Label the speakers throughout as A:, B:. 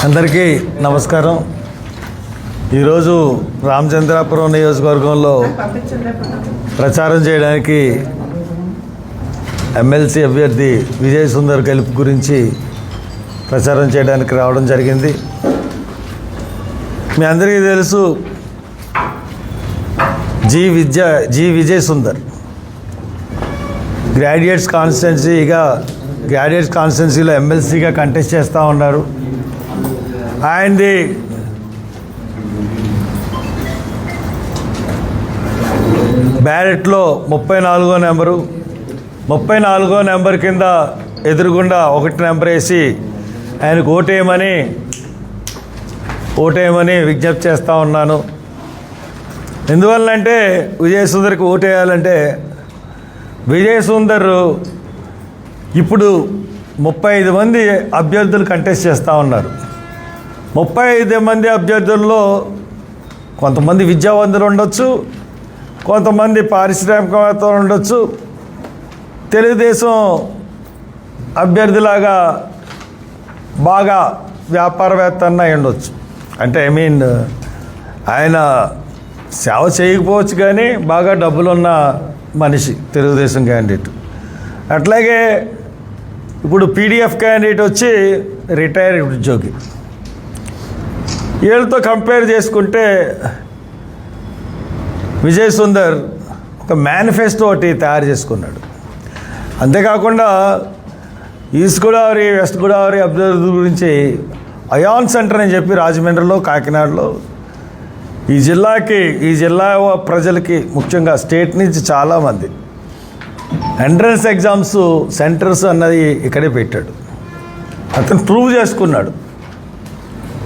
A: అందరికీ నమస్కారం. ఈరోజు రామచంద్రాపురం నియోజకవర్గంలో ప్రచారం చేయడానికి ఎమ్మెల్సీ అభ్యర్థి విజయ్ సుందర్ గెలుపు గురించి ప్రచారం చేయడానికి రావడం జరిగింది. మీ అందరికీ తెలుసు, జి విజయ్ సుందర్ గ్రాడ్యుయేట్స్ కాన్స్టిట్యున్సీలో ఎమ్మెల్సీగా కంటెస్ట్ చేస్తూ ఉన్నారు. ఆయనది బ్యాలెట్లో 34వ నెంబర్ కింద ఎదురుగుండా 1 నెంబర్ వేసి ఆయనకు ఓటేయమని విజ్ఞప్తి చేస్తూ ఉన్నాను. ఎందువల్లంటే విజయ్ సుందర్కి ఓటేయాలంటే విజయ్ సుందర్ ఇప్పుడు 35 మంది అభ్యర్థులు కంటెస్ట్ చేస్తూ ఉన్నారు. 35 మంది అభ్యర్థుల్లో కొంతమంది విద్యావంతులు ఉండొచ్చు, కొంతమంది పారిశ్రామికవేత్తలు ఉండొచ్చు, తెలుగుదేశం అభ్యర్థిలాగా బాగా వ్యాపారవేత్త అన్న ఉండొచ్చు. అంటే ఆయన సేవ చేయకపోవచ్చు, కానీ బాగా డబ్బులున్న మనిషి తెలుగుదేశం క్యాండిడేట్. అట్లాగే ఇప్పుడు పీడిఎఫ్ క్యాండిడేట్ వచ్చి రిటైర్డ్ ఉద్యోగి. వీళ్ళతో కంపేర్ చేసుకుంటే విజయ్ సుందర్ ఒక మేనిఫెస్టో ఒకటి తయారు చేసుకున్నాడు. అంతేకాకుండా ఈస్ట్ గోదావరి, వెస్ట్ గోదావరి అభ్యర్థుల గురించి అయాన్ సెంటర్ అని చెప్పి రాజమండ్రిలో, కాకినాడలో ఈ జిల్లా ప్రజలకి, ముఖ్యంగా స్టేట్ నుంచి చాలామంది ఎంట్రన్స్ ఎగ్జామ్స్ సెంటర్స్ అన్నది ఇక్కడే పెట్టాడు. అతను ప్రూవ్ చేసుకున్నాడు.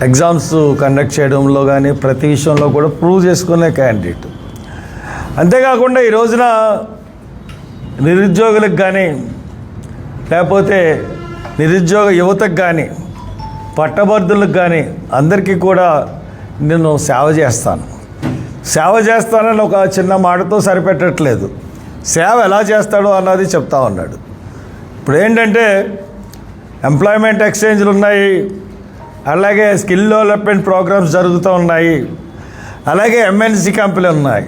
A: ఎగ్జామ్స్ కండక్ట్ చేయడంలో కానీ ప్రతి విషయంలో కూడా ప్రూవ్ చేసుకునే క్యాండిడేట్. అంతేకాకుండా ఈ రోజున నిరుద్యోగులకు కానీ, లేకపోతే నిరుద్యోగ యువతకు కానీ, పట్టభద్రులకు కానీ అందరికీ కూడా నేను సేవ చేస్తానని ఒక చిన్న మాటతో సరిపెట్టట్లేదు. సేవ ఎలా చేస్తాడో అన్నది చెప్తా ఉన్నాడు. ఇప్పుడు ఏంటంటే ఎంప్లాయ్మెంట్ ఎక్స్చేంజ్లు ఉన్నాయి, అలాగే స్కిల్ డెవలప్మెంట్ ప్రోగ్రామ్స్ జరుగుతూ ఉన్నాయి, అలాగే ఎంఎన్సి కంపెనీలు ఉన్నాయి.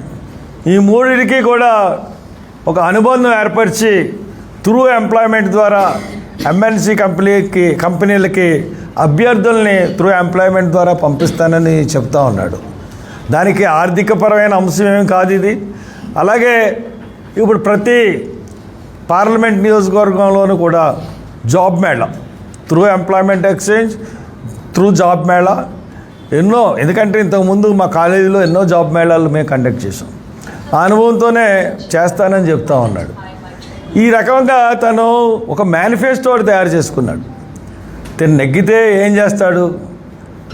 A: ఈ మూడింటికి కూడా ఒక అనుబంధం ఏర్పరిచి త్రూ ఎంప్లాయ్మెంట్ ద్వారా ఎంఎన్సి కంపెనీలకి అభ్యర్థుల్ని త్రూ ఎంప్లాయ్మెంట్ ద్వారా పంపిస్తానని చెప్తా ఉన్నాడు. దానికి ఆర్థికపరమైన అంశం ఏమి కాదు ఇది. అలాగే ఇప్పుడు ప్రతి పార్లమెంట్ నియోజకవర్గంలోనూ కూడా job Mela, through employment exchange, through job Mela ఎన్నో, ఎందుకంటే ఇంతకుముందు మా కాలేజీలో ఎన్నో జాబ్ మేళాలు మేము కండక్ట్ చేసాం. ఆ అనుభవంతోనే చేస్తానని చెప్తా ఉన్నాడు. ఈ రకంగా తను ఒక మేనిఫెస్టో తయారు చేసుకున్నాడు. తను నెగ్గితే ఏం చేస్తాడు,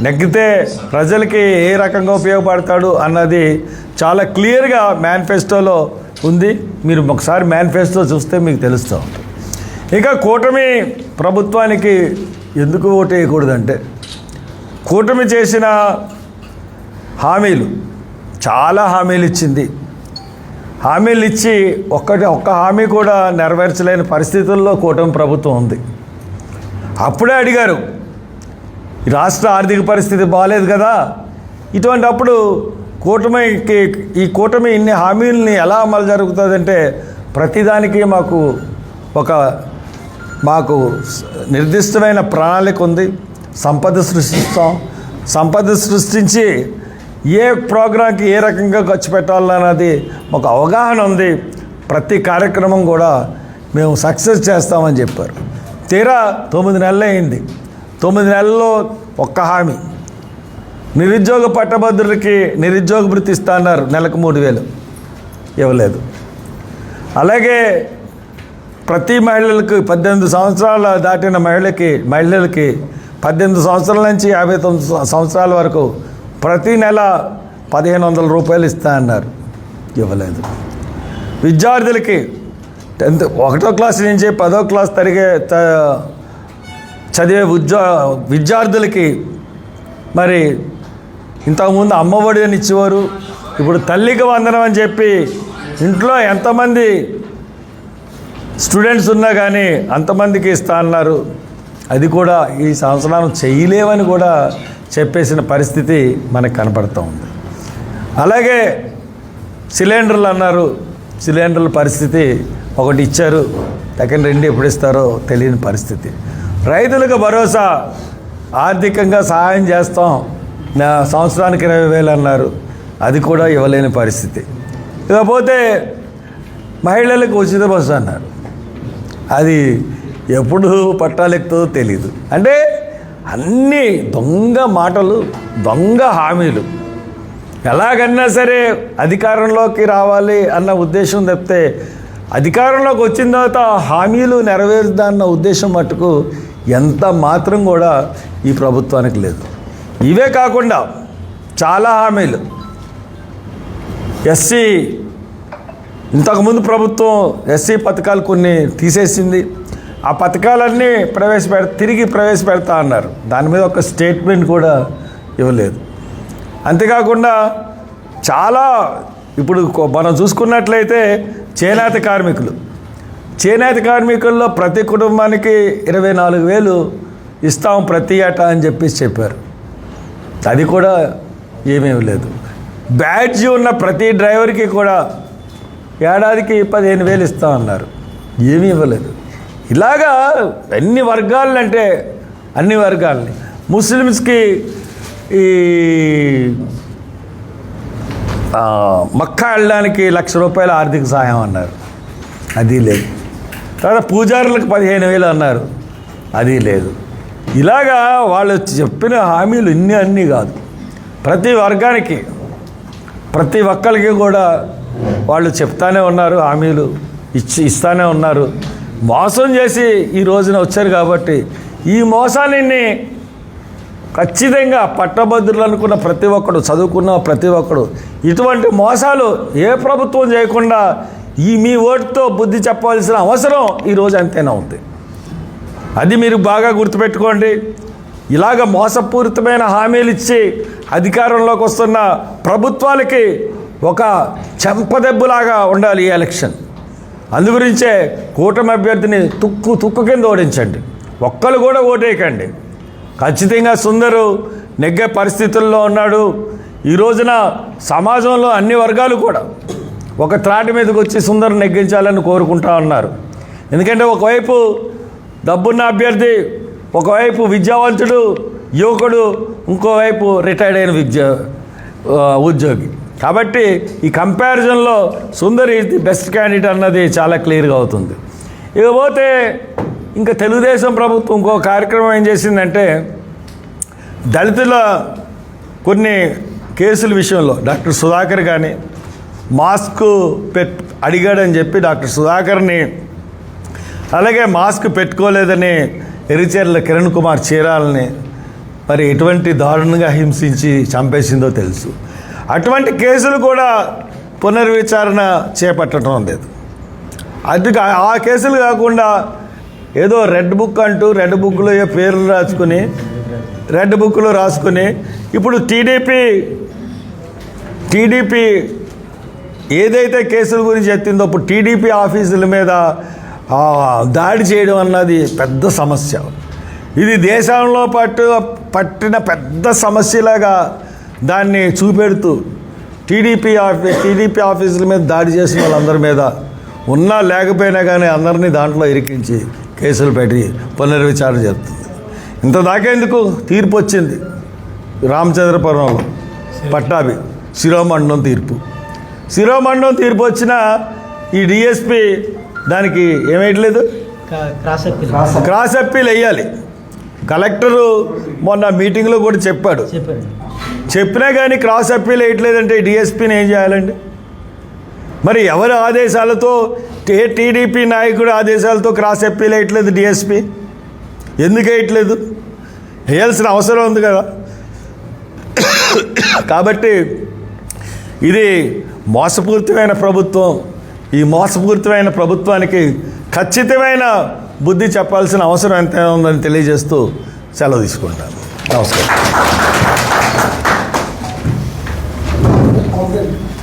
A: నెగ్గితే ప్రజలకి ఏ రకంగా ఉపయోగపడతాడు అన్నది చాలా క్లియర్గా మేనిఫెస్టోలో ఉంది. మీరు ఒకసారి మేనిఫెస్టో చూస్తే మీకు తెలుస్తూ ఉంటుంది. ఇక కూటమి ప్రభుత్వానికి ఎందుకు ఓటు వేయకూడదంటే, కూటమి చేసిన హామీలు, చాలా హామీలు ఇచ్చింది. హామీలు ఇచ్చి ఒక్క హామీ కూడా నెరవేర్చలేని పరిస్థితుల్లో కూటమి ప్రభుత్వం ఉంది. అప్పుడే అడిగారు, రాష్ట్ర ఆర్థిక పరిస్థితి బాగాలేదు కదా, ఇటువంటి అప్పుడు ఈ కూటమి ఇన్ని హామీలని ఎలా అమలు జరుగుతుందంటే, ప్రతిదానికి మాకు నిర్దిష్టమైన ప్రణాళిక ఉంది. సంపద సృష్టించి ఏ ప్రోగ్రాంకి ఏ రకంగా ఖర్చు పెట్టాలన్నది ఒక అవగాహన ఉంది. ప్రతి కార్యక్రమం కూడా మేము సక్సెస్ చేస్తామని చెప్పారు. తీరా 9 నెలలు అయింది. 9 నెలల్లో ఒక్క హామీ, నిరుద్యోగ పట్టభద్రులకి నిరుద్యోగ భృతి ఇస్తా అన్నారు, నెలకు 3,000 ఇవ్వలేదు. అలాగే ప్రతి మహిళలకు 18 సంవత్సరాలు దాటిన మహిళలకి 18 సంవత్సరాల నుంచి 59 సంవత్సరాల వరకు ప్రతి నెల 1,500 రూపాయలు ఇస్తా అన్నారు, ఇవ్వలేదు. విద్యార్థులకి 1వ క్లాస్ నుంచి 10వ క్లాస్ చదివే విద్యార్థులకి మరి ఇంతకుముందు అమ్మఒడి అని ఇచ్చేవారు, ఇప్పుడు తల్లికి వందనం అని చెప్పి ఇంట్లో ఎంతమంది స్టూడెంట్స్ ఉన్నా కానీ అంతమందికి ఇస్తా అన్నారు. అది కూడా ఈ సంవత్సరం చేయలేమని కూడా చెప్పేసిన పరిస్థితి మనకు కనపడుతూ ఉంది. అలాగే సిలిండర్లు అన్నారు, సిలిండర్ల పరిస్థితి ఒకటి ఇచ్చారు, సెకండ్ రెండు ఎప్పుడు ఇస్తారో తెలియని పరిస్థితి. రైతులకు భరోసా ఆర్థికంగా సహాయం చేస్తాం, సంవత్సరానికి 20,000 అన్నారు, అది కూడా ఇవ్వలేని పరిస్థితి. ఇకపోతే మహిళలకు ఉచిత బస్సు అన్నారు, అది ఎప్పుడు పట్టాలెక్కుతుందో తెలీదు. అంటే అన్నీ దొంగ మాటలు, దొంగ హామీలు. ఎలాగన్నా సరే అధికారంలోకి రావాలి అన్న ఉద్దేశం తప్పితే అధికారంలోకి వచ్చిన తర్వాత హామీలు నెరవేరుద్దన్న ఉద్దేశం మట్టుకు ఎంత మాత్రం కూడా ఈ ప్రభుత్వానికి లేదు. ఇవే కాకుండా చాలా హామీలు ఎస్సీ, ఇంతకుముందు ప్రభుత్వం ఎస్సీ పథకాలు కొన్ని తీసేసింది, ఆ పథకాలన్నీ తిరిగి ప్రవేశపెడతా అన్నారు, దాని మీద ఒక స్టేట్మెంట్ కూడా ఇవ్వలేదు. అంతేకాకుండా చాలా ఇప్పుడు మనం చూసుకున్నట్లయితే చేనేత కార్మికుల్లో ప్రతి కుటుంబానికి 24,000 ఇస్తాం ప్రతి ఏటా అని చెప్పారు, అది కూడా ఏమేమి లేదు. బ్యాడ్జీ ఉన్న ప్రతి డ్రైవర్కి కూడా ఏడాదికి 15,000 ఇస్తామన్నారు, ఏమీ ఇవ్వలేదు. ఇలాగా ఎన్ని వర్గాలంటే అన్ని వర్గాలని, ముస్లిమ్స్కి ఈ మక్కా వెళ్ళడానికి ₹1,00,000 ఆర్థిక సహాయం అన్నారు, అది లేదు. తర్వాత పూజారులకు 15,000 అన్నారు, అది లేదు. ఇలాగా వాళ్ళు చెప్పిన హామీలు అన్నీ కాదు, ప్రతి వర్గానికి ప్రతి ఒక్కరికి కూడా వాళ్ళు చెప్తానే ఉన్నారు, హామీలు ఇస్తానే ఉన్నారు. మోసం చేసి ఈ రోజున వచ్చారు కాబట్టి ఈ మోసాన్ని ఖచ్చితంగా పట్టభద్రులు అనుకున్న ప్రతి ఒక్కడు, చదువుకున్న ప్రతి ఒక్కడు ఇటువంటి మోసాలు ఏ ప్రభుత్వం చేయకుండా మీ ఓటుతో బుద్ధి చెప్పవలసిన అవసరం ఈరోజు అంతేనా ఉంది. అది మీరు బాగా గుర్తుపెట్టుకోండి. ఇలాగ మోసపూరితమైన హామీలు ఇచ్చి అధికారంలోకి వస్తున్న ప్రభుత్వాలకి ఒక చెంపదెబ్బలాగా ఉండాలి ఈ ఎలక్షన్. అందుగురించే కూటమి అభ్యర్థిని తుక్కు కింద ఓడించండి, ఒక్కరు కూడా ఓటేయకండి. ఖచ్చితంగా సుందరు నెగ్గే పరిస్థితుల్లో ఉన్నాడు. ఈ రోజున సమాజంలో అన్ని వర్గాలు కూడా ఒక త్రాటి మీదకి వచ్చి సుందరు నెగ్గించాలని కోరుకుంటా ఉన్నారు. ఎందుకంటే ఒకవైపు డబ్బున్న అభ్యర్థి, ఒకవైపు విద్యావంతుడు యువకుడు, ఇంకోవైపు రిటైర్డ్ అయిన ఉద్యోగి. కాబట్టి ఈ కంపారిజన్లో Sundar is the best candidate అన్నది చాలా క్లియర్గా అవుతుంది. ఇకపోతే ఇంకా తెలుగుదేశం ప్రభుత్వం ఇంకో కార్యక్రమం ఏం చేసిందంటే, దళితుల కొన్ని కేసుల విషయంలో డాక్టర్ సుధాకర్ కానీ మాస్క్ అడిగాడని చెప్పి డాక్టర్ సుధాకర్ని, అలాగే మాస్క్ పెట్టుకోలేదని ఎరిచేర్ల కిరణ్ కుమార్ చీరాలని మరి ఎటువంటి దారుణంగా హింసించి చంపేసిందో తెలుసు. అటువంటి కేసులు కూడా పునర్విచారణ చేపట్టడం లేదు. అది ఆ కేసులు కాకుండా ఏదో రెడ్ బుక్ అంటూ రెడ్ బుక్లో పేర్లు రెడ్ బుక్లో రాసుకుని ఇప్పుడు టీడీపీ ఏదైతే కేసుల గురించి ఎత్తిందో ఇప్పుడు టీడీపీ ఆఫీసుల మీద దాడి చేయడం అన్నది పెద్ద సమస్య. ఇది దేశంలో పట్టిన పెద్ద సమస్యలాగా దాన్ని చూపెడుతూ టీడీపీ ఆఫీసుల మీద దాడి చేసిన వాళ్ళందరి మీద ఉన్నా లేకపోయినా కానీ అందరినీ దాంట్లో ఇరికించి కేసులు పెట్టి పునర్విచారణ చేస్తుంది. ఇంత దాకేందుకు తీర్పు వచ్చింది రామచంద్రపురంలో పట్టాభి శిరోమండలం తీర్పు వచ్చినా ఈ డిఎస్పి దానికి ఏమేయట్లేదు, క్రాస్ అప్పీల్ వేయాలి. కలెక్టరు మొన్న మీటింగ్లో కూడా చెప్పినా కానీ క్రాస్ అప్పీల్ వేయట్లేదంటే డిఎస్పీని ఏం చేయాలండి? మరి ఎవరి ఆదేశాలతో, టీడీపీ నాయకుడి ఆదేశాలతో క్రాస్ అప్పీల్ వేయట్లేదు డిఎస్పీ? ఎందుకు వేయట్లేదు? వేయాల్సిన అవసరం ఉంది కదా. కాబట్టి ఇది మోసపూరితమైన ప్రభుత్వం. ఈ మోసపూరితమైన ప్రభుత్వానికి ఖచ్చితమైన బుద్ధి చెప్పాల్సిన అవసరం ఎంత ఉందని తెలియజేస్తూ సెలవు తీసుకుంటాను. నమస్కారం.